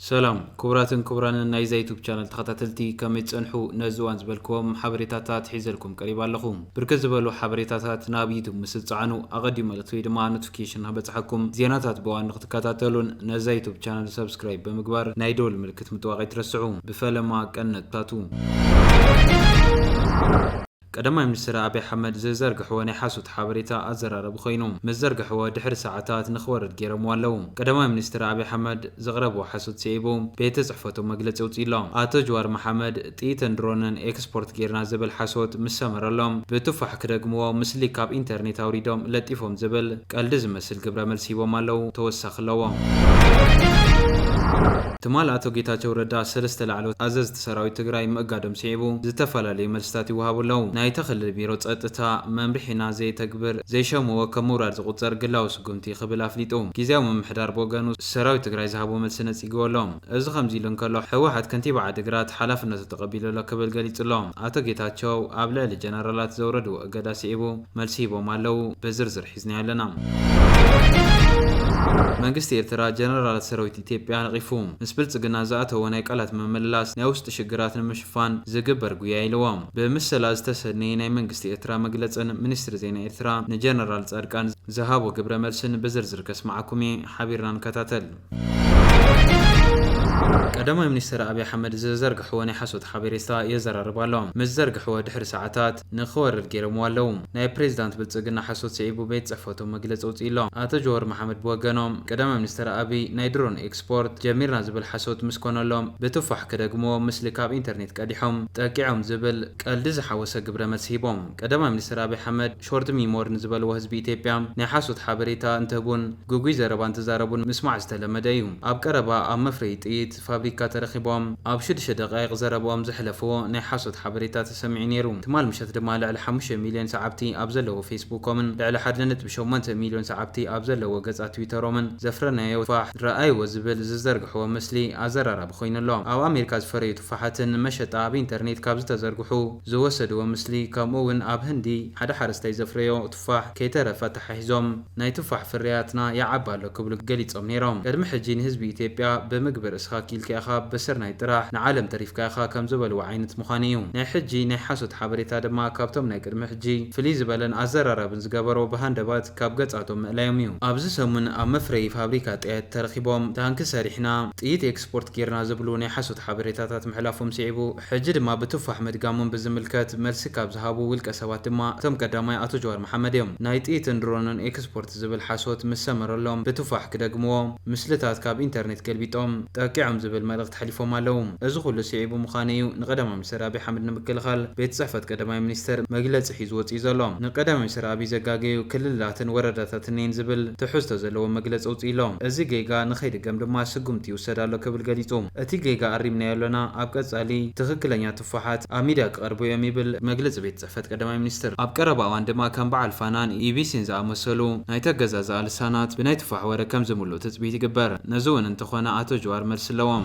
سلام كبراتن كبران نايزا يوتيوب channel تخطاتلتي كم يتصنحو نزوان زبالكم حبريتاتات حيزلكم قريبا لكم بركز زبالو حبريتاتات ناب يوتيوب مسلصعنو اغدي ملتوي دما نوتيفيكيشن هبصحكم زيناتات بوان نختكاتاتلون نزا يوتيوب channel سبسكرايب بمقبار نايدول ملكت متواقع ترسعو بفلما كنت تاتو قدما منستر ابي حمد زرقحو ني حاسوت حبريتا ازرارب خوينو مزرقحو دحر ساعات نخورد غيرم والو قدما منستر ابي حمد زغربو حاسوت سيبو بيت صحفتو مغلص وصيلو اتو جوار محمد طيتن درونن اكسبورت غيرنا زبل حاسوت مسمرلهم بتفح كدغمو مسلي كاب انترنت اوريدوم لطيفوم زبل قلد مسل غبره ملسيبو مالو توسخلو تمال اتو ጌታቸው ረዳ ሰለስተ ላዕሎት አዘዝት ሰራዊት ትግራይ መጋደም ሲዒቡ ዝተፈላልዩ መልስታት ይወሃቡለው ናይ ተኽልል ቢሮ ጸጥታ መምርሒና ዘይተግብር ዘይሸምዎ ከሙራድ ዝቁጸር ግላው ስጉምቲ ክብል አፍሊጡ ጊዜያዊ መምሕዳር ቦገኑ ሰራዊት ትግራይ ዝሃቦ መልስ ነጽይጎሎም እዚ ከምዚ ኢሉ እንከሎ ሕወሓት ከንቲባ ዓዲግራት ሓላፍነቱ ተቀቢለሎ ክብል ገሊጽሎም አቶ ጌታቸው ኣብ ልዕሊ ጀነራላት ዘውረዱ እገዳ ሲዒቡ መልሲ ሂቦም ኣለው በዝርዝር ሒዝና ያለና መንግስት ኤርትራ ጀነራላት ሰራዊት ኢትዮጵያ ነቂፉ ምስብልጽግና ዘአተወ ናይ ቃላት መመላስ ናይ ውስጥ ሽግራት ንምሽፋን ዝግበር ጉያ ኢለዎም በምስላ ዝተሰነየ ናይ መንግስት ኤርትራ መግለጽን ሚኒስትር ዜና ኤርትራ ንጀነራል ጻድቃን ዘሃቦ ግብረ መልስን በዝርዝር ከስማዓኩም ሓቢርናን ከታተል قدما منستر ابي حمد زرقحو ني حسوت حبيرستا يزرربالهم مزرقحو دحر ساعات نخور الجيرم والو ناي بريزيدنت بلصقنا حسوت سيبو بيت صفوتو مغلص وصيلو اتو جوهر محمد بوغنوم قدما منستر ابي ناي درون اكسبورت جميرنا زبل حسوت مسكونلهم بتفح كدغمو مسل كاب انترنت قديحهم تاقيعهم زبل قلد زحوسه غبره مسيبهم قدما منستر ابي حمد شورت ميمور نزبل وحزب ايثيوبيا ناي حسوت حبيرتا انتبون غوغوي زربان تزاربون مسمع استلمدايو اب قربا ام مفريطيت فابريكا ترخيبهم اب شدش دقائق زربهم زحلفو ناي حاسوت حبريتات سمعين يرو تمال مشات دما على 5 مليون ساعبتي ابزلو فيسبوك من على حدنت بشومنت مليون ساعبتي ابزلو غصا تويتر من زفرنا يوفاح راي وزبل زرقحو مسلي ازرر بخوين اللوم او امريكا زفريت فحاتن مشط اب انترنت كابز تزرقحو زوسدو مسلي كمون اب هندي حدا حرستي زفريو تفاح كيتر فتح حزوم ناي تفاح فرياتنا يعبالو قبل قليصم نيرهم قدم حجين حزب ايثيوبيا بمقبر اسخاكيل كاخا بسرنا يطرح نعلم تعريف كاخا كم زبل وعينت مخانيو ناي حجي ناي حاسوت حبريتا دما كابتم ناي قدم حجي فليز بلن ازرر بنزغبرو بهندبات كاب قصاتهم ملايميو ابز سمن ام مفري فابريكا طيات ترخيبهم تانك سريحنا طيت اكسبورت كيرنا زبلو ناي حاسوت حبريتات محلافهم سيعبو حجي دما بتفح مدقامون بزملكات ملس كاب زهابو والكسوات دما تم قداماي اتو جوار محمديوم ناي طيت درونن اكسبورت زبل حاسوت مسمرلهم بتفح كدغمو مسلتات كاب انترنت قلبيطوم تاقيعهم زبل ملغت حليفهم مالهم از كل سيعبو مخانيو نقدم منستر ابي حمد نمكلخال بيت صحفت قدماي منستر مغلص حيزوت يزلهم نقدم منستر ابي زغاغيو كللاتن ورداتاتن زبل تحسته زلو مغلص وصيلهم ازي جيغا نخيد گم دما سغمتي وسدالو كبل غليصوم اتي جيغا اريمنا يالنا اب قصالي تخكلኛ تفاحات اميدا قربو يميبل مغلص بيت صحفت قدماي منستر اب قربا واندما كان بعل فانان ايبيسين زامسلو ناي تگزازا لسانات بناي تفاح ورا كم زملو تثبيت يقبر نزون انتخونا اتو جوار مرسلوم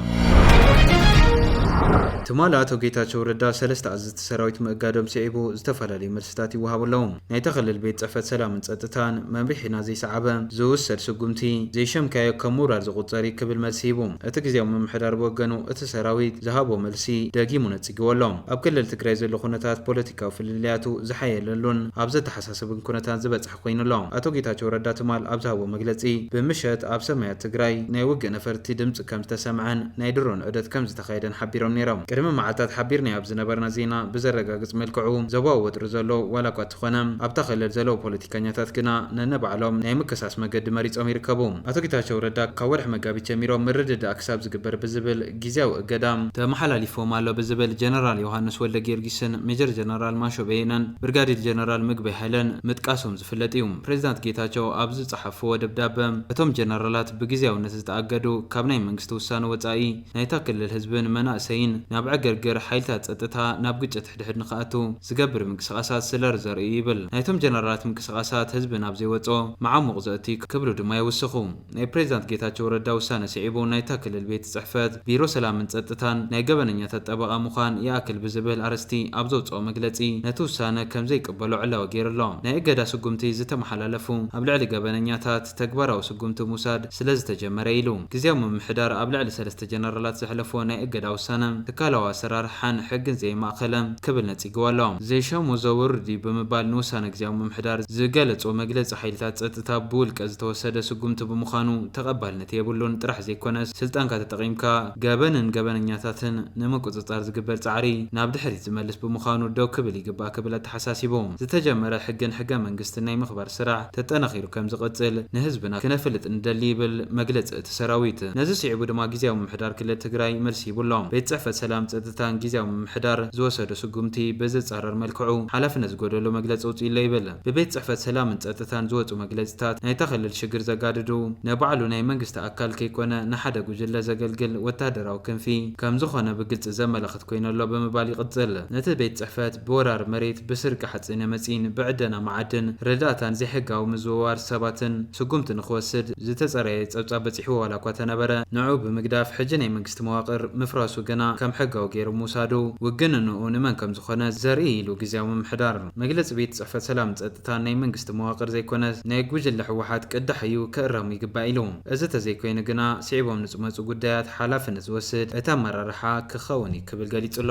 تمالاتو ጌታቸው ረዳ ሰለስተ አዝት ሰራዊት መጋደም ሲዒቡ ዝተፈላልዩ መልስታት ይወሃቡለዎም ናይ ተኽልል ቤት ጽሕፈት ሰላምን ጸጥታን መምርሒና ዘይሰዓበ ዝውሰድ ስጉምቲ ዘይሸምካዮ ከሙራድ ዝቁጸሪ ክብል መልሲ ሂቡ እቲ ግዜያዊ መምሕዳር ወገኑ እቲ ሰራዊት ዝሃቦ መልሲ ደጊሙ ነጽግወሎም ኣብ ክልል ትግራይ ዘሎ ኩነታት ፖለቲካዊ ፍልልያቱ ዝሓየለሉን ኣብ ዘተሓሳስብን ኩነታት ዝበጽሕ ኮይኑሎም አቶ ጌታቸው ረዳ ትማል ኣብ ዝሃቦ መግለጺ ብምሸት ኣብ ሰማያት ትግራይ ናይ ውግእ ነፈርቲ ድምፂ ከም ዝተሰምዐን ናይ ድሮን ዑደት ከም ዝተኻየደን ሓቢሮም ነይሮም ቅድሚ ማዓታት ሓቢርና ኣብ ዝነበርና ዜና ብዘረጋግጽ መልክዑ ዘባው ወጥሪ ዘሎ ዋላ እኳ ትኾነ ኣብ ተኸለል ዘሎ ፖለቲከኛታት ግና ነነባዕሎም ናይ ምክሳስ መገዲ መሪጾም ይርከቡ አቶ ጌታቸው ረዳ ካብ ወርሒ መጋቢት ጀሚሮም ምርድዳ ክሳብ ዝግበር ብዝብል ጊዜያዊ እገዳም ተመሓላሊፎም ኣሎ ብዝብል ጀነራል ዮሃንስ ወልደ ጊዮርጊስን ሜጀር ጀነራል ማሾ በየነን ብርጋዴር ጀነራል ምግበይ ሃይለን ምጥቃሶም ዝፍለጥ እዩ ፕሬዝዳንት ጌታቸው ኣብ ዝጸሓፍዎ ደብዳቤ እቶም ጀነራላት ብጊዜያውነት ዝተኣገዱ ካብ ናይ መንግስቲ ውሳነ ወጻኢ ናይ ክልል ህዝብን መናእሰይን መንእሰይን ናብ ዕገርገር ሓይልታት ጸጥታ ናብ ግጭት ሕድሕድ ንኽኣቱ ዝገብር ምንቅስቓሳት ስለር ዘርኢ ይብል። ናይቶም ጀነራላት ምንቅስቓሳት ህዝቢ ናብ ዘይወጾ መዓሙቕ ዘእቲ ክብሉ ድማ ይውስኹ። ናይ ፕሬዚዳንት ጌታቸው ረዳ ውሳነ ስዒቡ ናይታ ክልል ቤት ጽሕፈት ቢሮ ሰላምን ጸጥታን ናይ ገበነኛታት ጠበቓ ምዃን ይኣክል ብዝብል ኣርስቲ ኣብ ዘውፅኦ መግለጺ ነቲ ውሳነ ከም ዘይቅበሎ ዕላወ ገይሩሎ። ናይ እገዳ ስጉምቲ ዝተመሓላለፉ ኣብ ልዕሊ ገበነኛታት ተግባራዊ ስጉምቲ ምውሳድ ስለ ዝተጀመረ ኢሉ ግዜያዊ ምምሕዳር ኣብ ልዕሊ 3 ጀነራላት ዘሕለፎ ናይ እገዳ ውሳነ ትካላዊ ኣሰራርሓን ሕግን ዘይማእኸለ ክብል ነጺግዎ ኣሎ። ዘይሻሙ ዘውርዲ ብምባል ንውሳነ ግዜያዊ ምምሕዳር ዝገለጾ መግለጺ ሓይልታት ጸጥታ ብውልቀ ዝተወሰደ ስጉምቲ ብምዃኑ ተቐባልነት የብሉን። ጥራሕ ዘይኮነስ ስልጣንካ ተጠቒምካ ገበንን ገበነኛታትን ንምቁጽጻር ዝግበር ጻዕሪ ናብ ድሕሪት ዝመልስ ብምዃኑ ደው ክብል ይግባእ ክብል ተሓሳሲቡ ዝተጀመረ ሕግን ሕገ መንግስትን ናይ ምኽባር ስራሕ ተጠናኺሩ ከም ዝቕጽል ንህዝብና ክነፍልጥ እንደሊ ይብል መግለጺ እቲ ሰራዊት። ነዚ ስዒቡ ድማ ግዜያዊ ምምሕዳር ክልል ትግራይ መልሲ ይብሎም። ቤት ጽሕፈት ሰላም ጸጥታን ግዜያዊ ምምሕዳር ዝወሰደ ስጉምቲ ብዝጻረር መልክዑ ሓላፍነት ዝጎደሎ መግለጺ ውፅኢሎ ይብል። ብቤት ጽሕፈት ሰላምን ጸጥታን ዝወፁ መግለጺታት ናይታ ክልል ሽግር ዘጋድዱ ነባዕሉ ናይ መንግስቲ ኣካል ከይኮነ ንሓደ ጉጅለ ዘገልግል ወታደራዊ ክንፊ ከም ዝኾነ ብግልጽ ዘመላኽት ኮይነሎ ብምባል ይቕጽል። ነቲ ቤት ጽሕፈት ብወራር መሬት ብስርቂ ሓፂነ መፂን ብዕደና መዓድን ረዳእታን ዘይሕጋዊ ምዝውዋር ሰባትን ስጉምቲ ንኽወስድ ዝተጸረየ ጸብጻብ በፂሕዎ ዋላ እኳ ተነበረ ንዑ ብምግዳፍ ሕጂ ናይ መንግስቲ መዋቕር ምፍራሱ ገና ከም ሕጋዊ ገይሩ ምውሳዱ ውግንንኡ ንመን ከም ዝኾነ ዘርኢ ኢሉ ግዜያዊ ምምሕዳር። መግለጺ ቤት ጽሕፈት ሰላም ጸጥታን ናይ መንግስቲ መዋቕር ዘይኮነ ናይ ጉጅለ ሕወሓት ቅዳሕ እዩ ክእረሙ ይግባእ ኢሉ። እዚ ተዘይኮይኑ ግና ስዒቦም ንዝመፁ ጉዳያት ሓላፍነት ዝወስድ እቲ ኣመራርሓ ክኸውን ክብል ገሊጹሎ።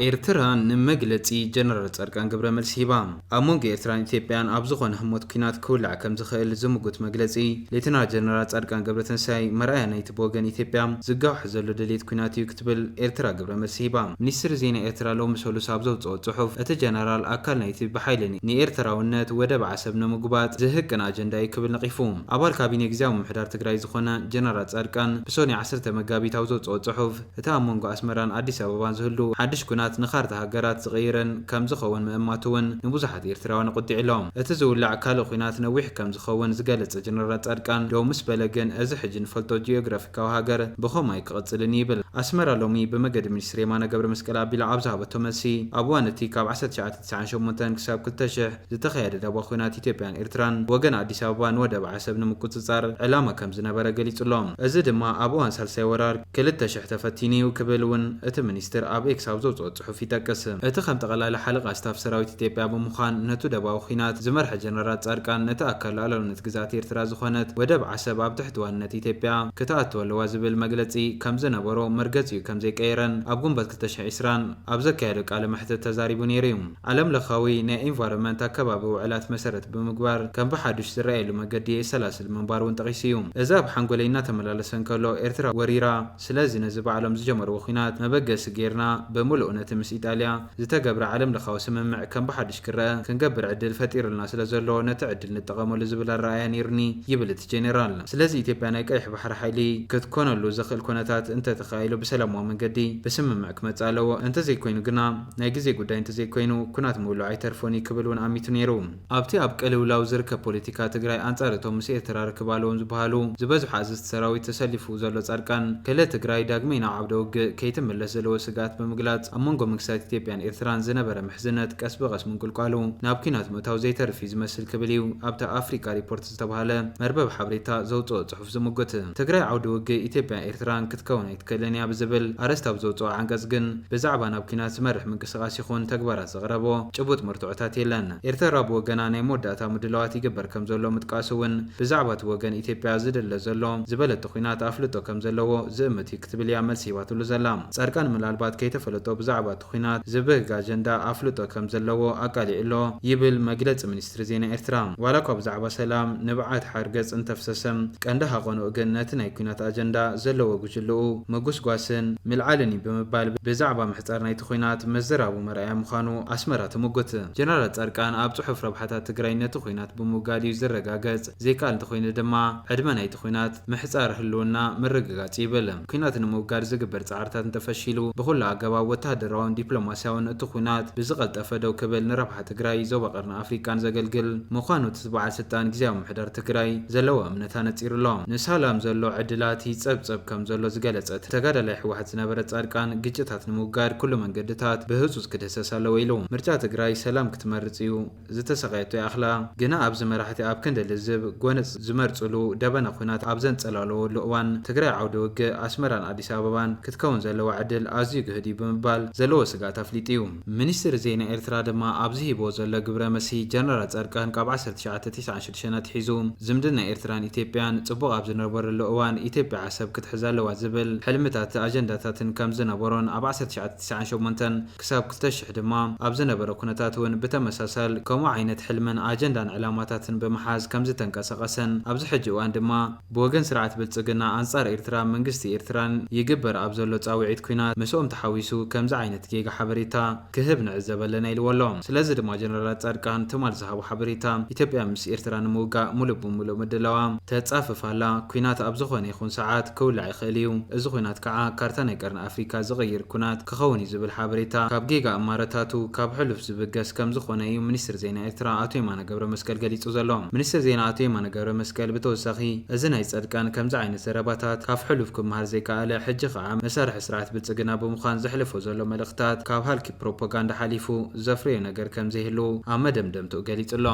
ኤርትራ ንመግለጺ ጀነራል ጻድቃን ገብረ መልሲ ሂባ። ኣብ መንጎ ኤርትራን ኢትዮጵያን ኣብ ዝኾነ ህሞት ኩናት ክውላዕ ከም ዝኽእል ዝምጉት መግለጺ ሌተናል ጀነራል ጻድቃን ገብረትንሳይ መርኣያ ናይቲ ብወገን ኢትዮጵያ ዝጋውሕ ዘሎ ድሌት ኩናት እዩ ክትብል ኤርትራ ገብረ መልሲ ሂባ። ሚኒስትሪ ዜና ኤርትራ ሎሚ ሰሉስ ኣብ ዘውፅኦ ጽሑፍ እቲ ጀነራል ኣካል ናይቲ ብሓይሊ ንኤርትራውነት ወደብ ዓሰብ ንምጉባጥ ዝህቅን ኣጀንዳ እዩ ክብል ነቒፉ። ኣባል ካቢነ ግዜያዊ ምምሕዳር ትግራይ ዝኾነ ጀነራል ጻድቃን ብሶኒ 10 መጋቢት ኣብ ዘውፅኦ ጽሑፍ እቲ ኣብ መንጎ ኣስመራን ኣዲስ ኣበባን ዝህሉ ሓድሽ ኩናት ንኻርታ ሃገራት ዝቕይረን ከም ዝኸውን ምእማቱ እውን ንብዙሓት ኤርትራውያን ቁጢዕሎም። እቲ ዝውላዕ ካልእ ኩናት ነዊሕ ከም ዝኸውን ዝገለጸ ጀነራል ጻድቃን ደው ምስ በለ ግን እዚ ሕጂ ንፈልጦ ጂኦግራፊካዊ ሃገር ብኸማይ ክቕጽልን ይብል። ኣስመራ ሎሚ ብመገዲ ሚኒስትሪ የማነ ገብረ መስቀል ኣቢላ ኣብ ዝሃበቶ መልሲ ኣብ እዋን እቲ ካብ 1998 ክሳብ 2000 ዝተኻየደ ዳቦ ኩናት ኢትዮጵያን ኤርትራን ወገን ኣዲስ ኣበባን ወደብ ዓሰብ ንምቁጽጻር ዕላማ ከም ዝነበረ ገሊጹሎም። እዚ ድማ ኣብ እዋን ሳልሳይ ወራር 2000 ተፈቲኑ እዩ ክብል እውን እቲ ሚኒስትር ኣብ ኤክስ ኣብ ዘውፅኦ ጽሑፍ ይጠቅስ። እቲ ከም ጠቕላላ ሓለቓ ስታፍ ሰራዊት ኢትዮጵያ ብምዃን ነቱ ደባዊ ኩናት ዝመርሐ ጀነራል ጻድቃን ነቲ ኣካል ሉዓላውነት ግዛት ኤርትራ ዝኾነት ወደብ ዓሰብ ኣብ ትሕቲ ዋንነት ኢትዮጵያ ክትኣትው ኣለዋ ዝብል መግለጺ ከም ዝነበሮ መርገጺኡ ከም ዘይቀየረን ኣብ ጉንበት 2020 ኣብ ዘካየደ ቃለ መሕትት ተዛሪቡ ነይሩ እዩ። ዓለም ለኻዊ ናይ ኤንቫይሮንመንት ኣከባቢ ውዕላት መሰረት ብምግባር ከም ብሓዱሽ ዝረኣየሉ መገዲ የሰላስል ምንባር እውን ጠቒሱ እዩ። እዚ ኣብ ሓንጎለይ እናተመላለሰ እንከሎ ኤርትራ ወሪራ ስለዚ ነዚ ባዕሎም ዝጀመርዎ ኩናት መበገሲ ጌርና ብምሉእ ነቲ ምስ ኢጣልያ ዝተገብረ ዓለም ለኻዊ ስምምዕ ከም ብሓድሽ ክረአ ክንገብር ዕድል ፈጢሩልና ስለ ዘሎ ነቲ ዕድል ንጠቐመሉ ዝብል ኣረኣያ ነይሩኒ ይብል እቲ ጀኔራል። ስለዚ ኢትዮጵያ ናይ ቀይሕ ባሕሪ ሓይሊ ክትኮነሉ ዘኽእል ኩነታት እንተተኻኢሉ ብሰላማዊ መንገዲ ብስምምዕ ክመጽእ ኣለዎ። እንተዘይኮይኑ ግና ናይ ግዜ ጉዳይ እንተዘይኮይኑ ኩናት ምውላዕ ኣይተርፎን ክብል እውን ኣሚቱ ነይሩ። ኣብቲ ኣብ ቅልውላው ዝርከብ ፖለቲካ ትግራይ ኣንጻር እቶም ምስ ኤርትራ ርክብ ኣለዎም ዝበሃሉ ዝበዝሑ ኣዘዝቲ ሰራዊት ተሰሊፉ ዘሎ ጻድቃን ክልል ትግራይ ዳግመ ናብ ዓውደ ውግእ ከይትምለስ ዘለዎ ስጋት ብምግላጽ ኣብ መንጎ መንግስታት ኢትዮጵያን ኤርትራን ዝነበረ ምሕዝነት ቀስ በቐስ ምንቅልቃሉ ናብ ኩናት ምእታው ዘይተርፊ ዝመስል ክብል እዩ ኣብቲ ኣፍሪካ ሪፖርት ዝተባሃለ መርበብ ሓበሬታ ዘውፅኦ ጽሑፍ ዝምጉት። ትግራይ ዓውደ ውግእ ኢትዮጵያን ኤርትራን ክትከውን ኣይትክእልን እያ ብዝብል ኣርስቲ ኣብ ዘውፅኦ ዓንቀጽ ግን ብዛዕባ ናብ ኩናት ዝመርሕ ምንቅስቓስ ይኹን ተግባራት ዘቕረቦ ጭቡጥ ምርትዖታት የለን። ኤርትራ ብወገና ናይ መወዳእታ ምድላዋት ይግበር ከም ዘሎ ምጥቃሱ እውን ብዛዕባ እቲ ወገን ኢትዮጵያ ዝድለ ዘሎ ዝበለተ ኩናት ኣፍልጦ ከም ዘለዎ ዝእምት እዩ ክትብል እያ መልሲ ሂባትሉ ዘላ። ጻድቃን ምናልባት ከይተፈለጦ ብዛዕባ እቲ ኩናት ዝብህግ ኣጀንዳ ኣፍልጦ ከም ዘለዎ ኣቃሊዕሎ ይብል መግለጺ ሚኒስትሪ ዜና ኤርትራ። ዋላ እኳ ብዛዕባ ሰላም ንብዓት ሓርገጽ እንተፍሰሰም ቀንዲ ሃቆንኡ ግን ነቲ ናይ ኩናት ኣጀንዳ ዘለዎ ጉጅልኡ ምጉስጓስን ምልዓልን ብምባል ብዛዕባ ምሕጻር ናይቲ ኩናት መዘራቡ መርኣያ ምዃኑ ኣስመራ ትምጉት። ጀነራል ጻድቃን ኣብ ጽሑፍ ረብሓታት ትግራይ ነቲ ኩናት ብምውጋድ እዩ ዝረጋገጽ ዘይከኣል እንተኮይኑ ድማ ዕድመ ናይቲ ኩናት ምሕጻር ህልውና ምርግጋጽ ይብል። ኩናት ንምውጋድ ዝግበር ጻዕርታት እንተፈሺሉ ብኹሉ ኣገባብ ወተሃደራዊ ወታደራውን ዲፕሎማሲያውን እትኹናት ብዝቐልጠፈ ደው ክብል ንረብሓ ትግራይ ዞባ ቀርኒ ኣፍሪካን ዘገልግል ምዃኑ ትበዓል ስልጣን ግዚያዊ ምሕዳር ትግራይ ዘለዎ እምነታ ነፂሩሎ ንሰላም ዘሎ ዕድላት ይጸብጸብ ከም ዘሎ ዝገለጸት ተጋዳላይ ሕወሓት ዝነበረ ጻድቃን ግጭታት ንምውጋድ ኩሉ መንገድታት ብህጹጽ ክድህሰስ ኣለዎ ኢሉ ምርጫ ትግራይ ሰላም ክትመርጽ እዩ ዝተሰቓየቶ ይኣኽላ ግና ኣብዚ መራሕቲ ኣብ ክንዲ ልዝብ ጎነፅ ዝመርጽሉ ደበና ኩናት ኣብ ዘንጸላለወሉ እዋን ትግራይ ዓውደ ውግእ ኣስመራን ኣዲስ ኣበባን ክትከውን ዘለዋ ዕድል ኣዝዩ ግህድ እዩ ብምባል ዘለዎ ስጋት ኣፍሊጡ እዩ ሚኒስትር ዜና ኤርትራ ድማ ኣብዚ ሂቦ ዘሎ ግብረ መሲ ጀነራል ጻድቃን ካብ 1996 ኣትሒዙ ዝምድና ኤርትራን ኢትዮጵያን ጽቡቕ ኣብ ዝነበረሉ እዋን ኢትዮጵያ ዓሰብ ክትሕዝ ኣለዋ ዝብል ሕልምታት ኣጀንዳታትን ከም ዝነበሮን ኣብ 1998 ክሳብ 2000 ድማ ኣብ ዝነበረ ኩነታት እውን ብተመሳሳል ከምኡ ዓይነት ሕልምን ኣጀንዳን ዕላማታትን በመሓዝ ከም ዝተንቀሳቐሰን ኣብዚ ሕጂ እዋን ድማ ብወገን ስርዓት ብልጽግና ኣንጻር ኤርትራ መንግስቲ ኤርትራን ይግበር ኣብ ዘሎ ጻውዒት ኩናት ምስኦም ተሓዊሱ ከምዚ ዓይነት ጌጋ ሓበሬታ ክህብ ንዕዘብ ኣለና ኢልዎ ኣሎ ስለዚ ድማ ጀነራል ጻድቃን ትማል ዝሃቡ ሓበሬታ ኢትዮጵያ ምስ ኤርትራ ንምውጋእ ሙሉእ ብምሉእ ምድላዋ ተጻፍፋላ ኩናት ኣብ ዝኾነ ይኹን ሰዓት ክውላዕ ይኽእል እዩ እዚ ኩናት ከዓ ካርታ ናይ ቀርኒ ኣፍሪካ ዝቕይር ኩናት ክኸውን እዩ ዝብል ሓበሬታ ካብ ጌጋ እማረታቱ ካብ ሕሉፍ ዝብገስ ከም ዝኾነ እዩ ሚኒስትር ዜና ኤርትራ ኣቶ የማነ ገብረ መስቀል ገሊጹ ዘሎ ሚኒስትር ዜና ኣቶ የማነ ገብረ መስቀል ብተወሳኺ እዚ ናይ ጸድቃን ከምዚ ዓይነት ዘረባታት ካብ ሕሉፍ ክመሃር ዘይከኣለ ሕጂ ከዓ መሳርሒ ስርዓት ብልጽግና ብምዃን ዘሕልፎ ዘሎ መልእኽታት ካብ ሃልኪ ፕሮፓጋንዳ ሓሊፉ ዘፍርዮ ነገር ከም ዘይህሉ ኣብ መደምደምትኡ ገሊጹ ኣሎ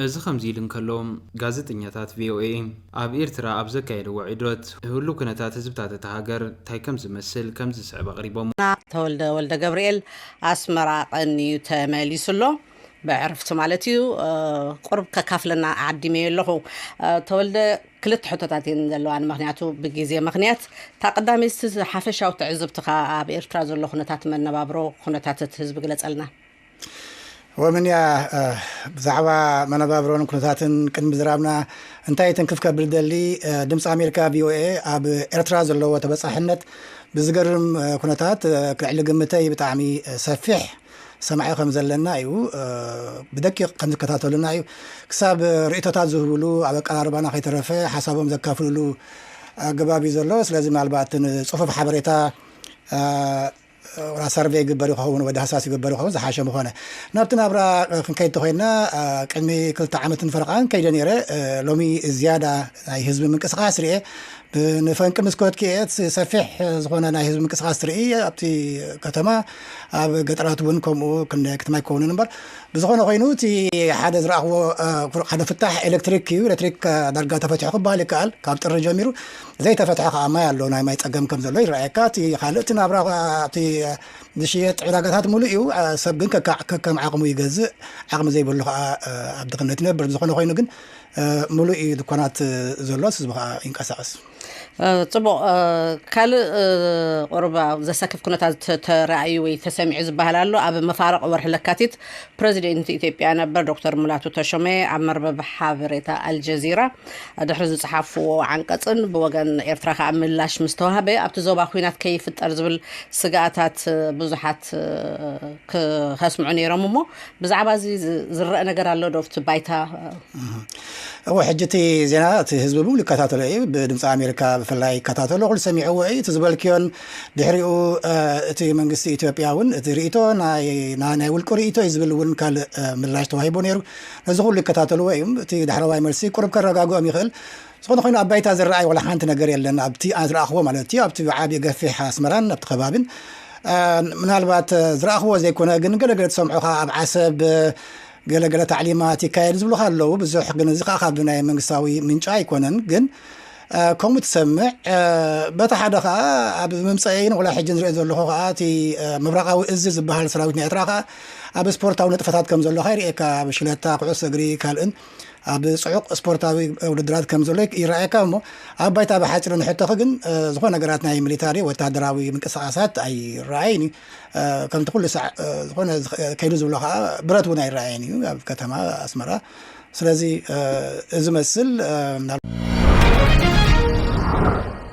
እዚ ከምዚ ኢሉ እንከሎም ጋዜጠኛታት ቪኦኤ ኣብ ኤርትራ ኣብ ዘካየድዎ ዒዶት ህሉ ኩነታት ህዝብታት እታ ሃገር እንታይ ከም ዝመስል ከም ዝስዕብ ኣቕሪቦም ተወልደ ወልደ ገብርኤል ኣስመራ ቀኒዩ ተመሊሱሎ بعرفت مالتي قرب ككافلنا عديمي له تولد كلت حطتاتين زلوان مخنياتو بجيزي مخنيات تقدامي حفشة وتعزبتك بإرتراز له خنتات من نبابرو خنتات تهزب قلت قلنا ومن يا بزعوا من نبابرو خنتاتن كن بزرابنا انتهي تنكف كبردلي دمس أمريكا VOA أب إرتراز له وتبصحنت بزقرم خنتات كعل قمتي بتعمي سفح سمعي خمزلنا ايو بدقيق خمز كتاتلنا ايو كساب رئيتات زهولو على قراربانا خيترفه حسابهم زكافلو غبابي زلو لازم الباتن صفف حبريتا ولا سيرفي يقبلوا خون ودا حساس يقبلوا خون زحاشه مخونه نبتنا برا كنكيت خوينا قدمي كلتا عامت فرقان كيدنيره لومي زياده اي حزب من قسقاس ري بنفنك مسكوت كيت سفح زغونا ناي حزب من قسقاس ري ابتي كتما اب قطرات ونكم كنا كتما يكون نمبر بزغونا خوينو تي حدا زراخو حدا فتح الكتريك درجه تفتح بالك قال كاب طر جميرو زي تفتح ما يالو ناي ما يتقم كم زلو رايكاتي خالتنا برا تي دشيت علاقات مولئو سبن كم عقمو يجزء عقم زي بلو عبد القنات نبر زغونا خوينو كن مولئي دكانات زلوس زبها ينقساس طبعا كل قربا زسكف كنت تراعي وتسمع زبهلالو اب مفارق ورحلكاتيت بريزيدنت ايثيوبيا نبر دكتور مولاتو تشومي عمر بحابريتا الجزيره دحرز صحافو عنقصن بوغن ايرترا كاملاش مستوهبه ابت زوبا خوينات كيف ترزبل سغاتات بزحات كخسمعوني رممو بزعبا زرق ነገር አለው ዶፍት ባይታ وحجتي زينات حزب بولي كتاتلو بدمص امريكا بفلاي كتاتلو كل سميعو اي تزبلكيون دحريو تي منغست ايثيوبياون تريتو ناي ولقريتو يزبلون كال ملاش توهيبو نيرو نزو كل كتاتلو اي تي دحرواي مرسي قرب كرغاغو اميخل سخون خوينا ابايتا زرعي ولا حانت ነገር የለን ابتي ازراخو مالتي ابتي عابي غفيح اسمران ابت خبابن ምናልባት ዝራእኽዎ ዘይኮነ ግን ገለገለ ተሰምዑኻ ኣብ ዓሰብ ገለገለ ታዕሊማት ይካየድ ዝብሉ ካለው ብዙሕ ግን እዚ ከዓ ካብ ናይ መንግስታዊ ምንጫ ኣይኮነን ግን ከምኡ ትሰምዕ በታ ሓደ ከዓ ኣብ መምፅአይን ወላ ሕጂ ንሪኦ ዘለኹ ከዓ እቲ ምብራቃዊ እዝ ዝበሃል ሰራዊት ናይ ኤርትራ ከዓ ኣብ ስፖርታዊ ንጥፈታት ከም ዘሎ ይርአየካ ኣብ ሽለታ ኩዕሶ እግሪ ካልእን ኣብ ጽዑቕ ስፖርታዊ ውድድራት ከም ዘሎ ይርአየካ እሞ ኣብ ባይታ ብሓፂር ንሕተኺ ግን ዝኾነ ነገራት ናይ ሚሊታሪ ወታደራዊ ምንቅስቓሳት ኣይረኣይን ከምቲ ኩሉ ሳዕ ዝኾነ ከይዱ ዝብሎ ከዓ ብረት እውን ኣይረኣየን እዩ ኣብ ከተማ ኣስመራ ስለዚ እዚ መስል